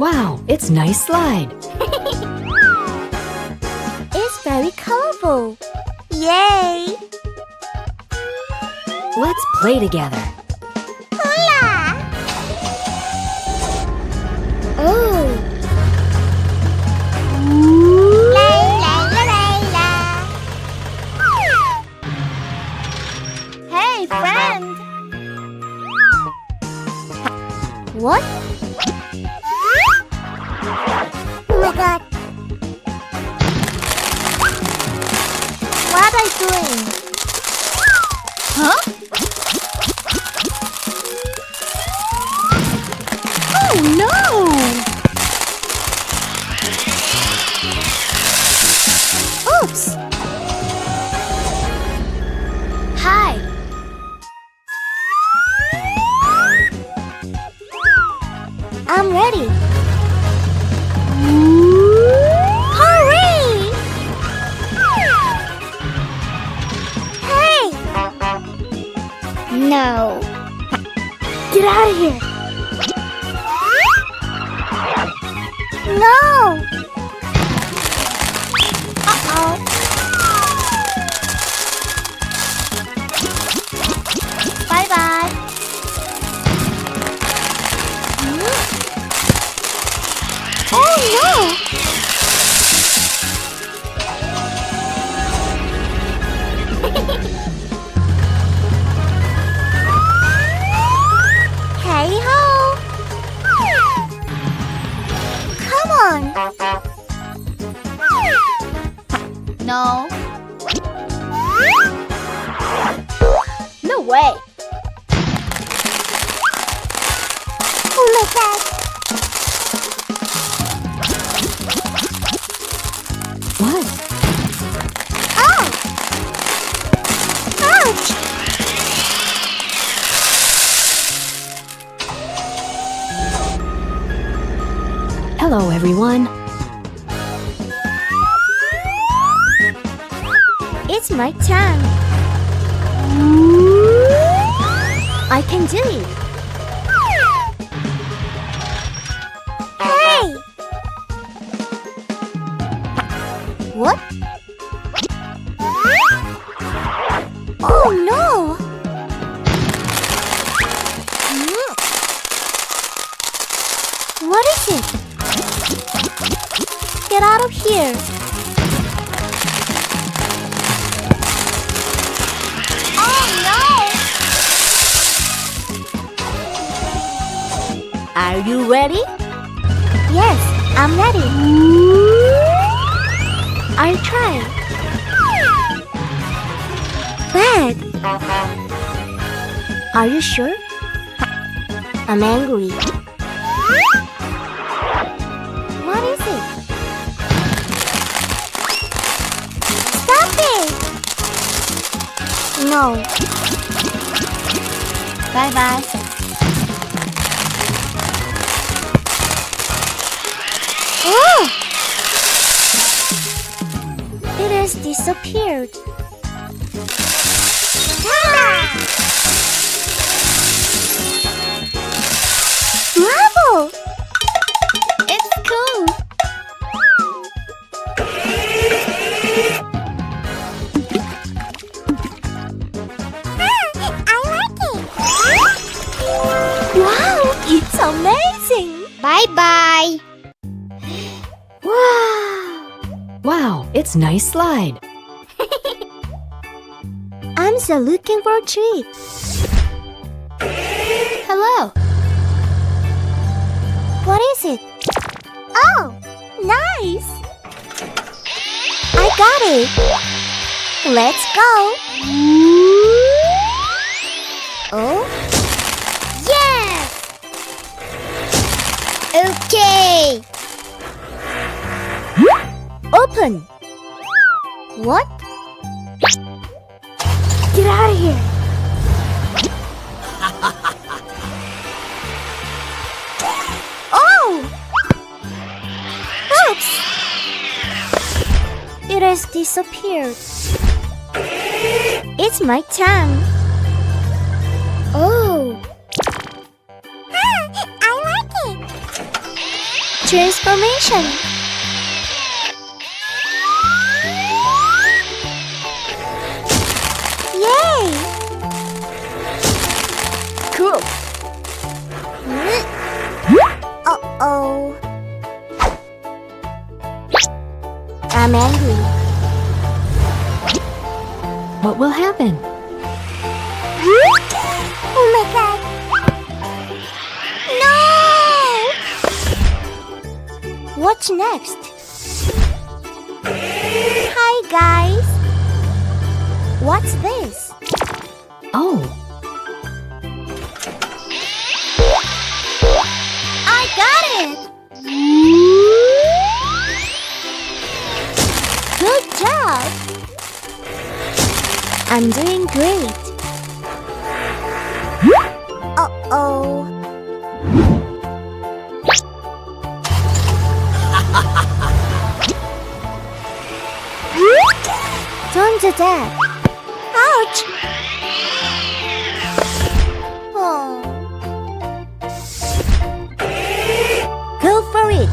Wow, it's nice slide. It's very colorful. Yay! Let's play together. Hula! Oh! Lay, lay, la, lay, la. Hey, friend! What? Oh my god! What are you doing? Huh? Oh no! Oops! Hi! I'm ready! Hurry! Hey! No! Get out of here! No! Uh-oh! Bye-bye! Oh no! Hey ho! Come on! No. No way! Oh my god! What? Oh! Ouch! Hello, everyone. It's my turn. I can do it. Hey! What? Oh no! What is it? Get out of here! Oh no! Are you ready? Yes, I'm ready. I'll try. Bad. Are you sure? I'm angry. What is it? Stop it! No. Bye-bye. Oh! It has disappeared. Bravo! It's cool. I like it. Wow, it's amazing. Bye-bye. Wow. Wow, it's nice slide. I'm still looking for a treat. Hello. What is it? Oh, nice. I got it. Let's go. Oh, yes. Okay. Open. What? Get out of here! Oh! Oops! It has disappeared. It's my turn. Oh! I like it! transformation. Yay! Cool. Uh-oh. I'm angry. What will happen? Oh my god. No! What's next? Hi guys. What's this? Oh, I got it! Good job! I'm doing great. Uh-oh. Don't do that. Ouch! Oh. Go for it.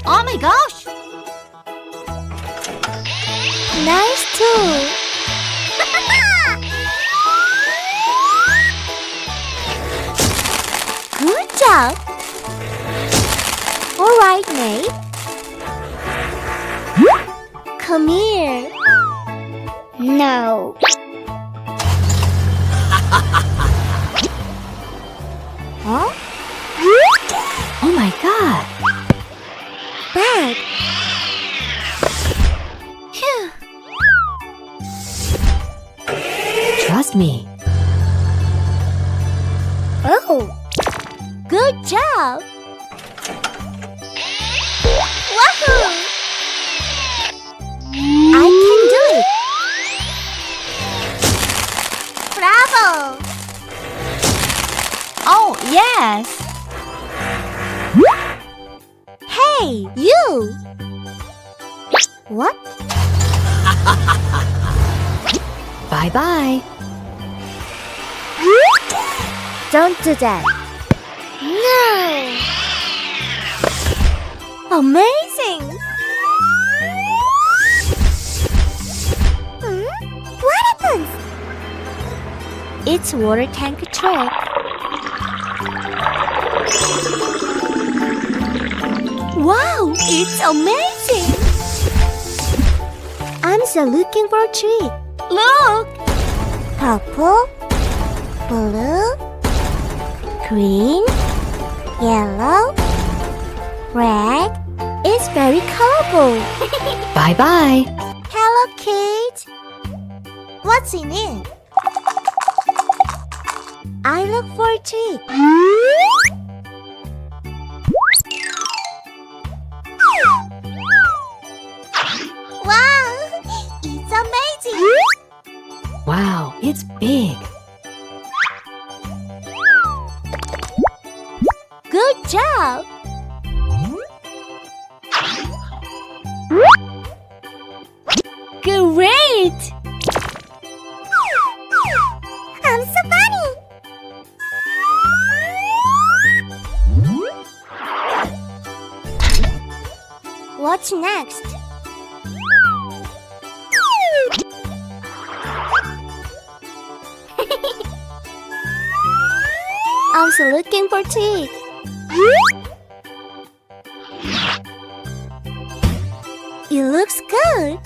Oh my gosh! Nice tool. Good job. All right, Nate. Come here. No. Huh? oh my God. Bad. Phew. Trust me. Oh. Good job. Wahoo! I can do it. Bravo! Oh, yes! Hey, you! What? Bye-bye. Don't do that. No! Amazing! What happens? It's water tank trick. Wow, it's amazing! I'm still looking for a tree. Look! Purple, blue, green, yellow, red. It's very colorful. Bye-bye. Hello, kids. What's in it? I look for a tree. Wow, it's amazing. Wow, it's big. Good job. Great. I'm so funny. What's next? I'm still looking for teeth. It looks good.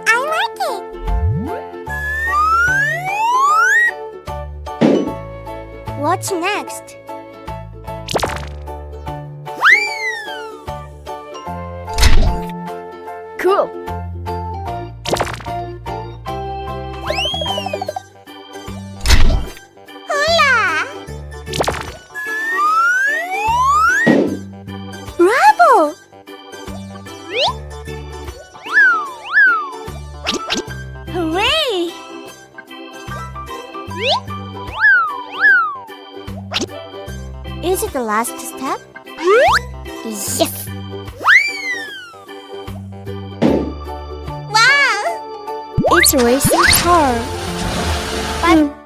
I like it. What's next? Cool. Hola! Bravo! Hooray! Is it the last step? Yes! Wow! racing car. But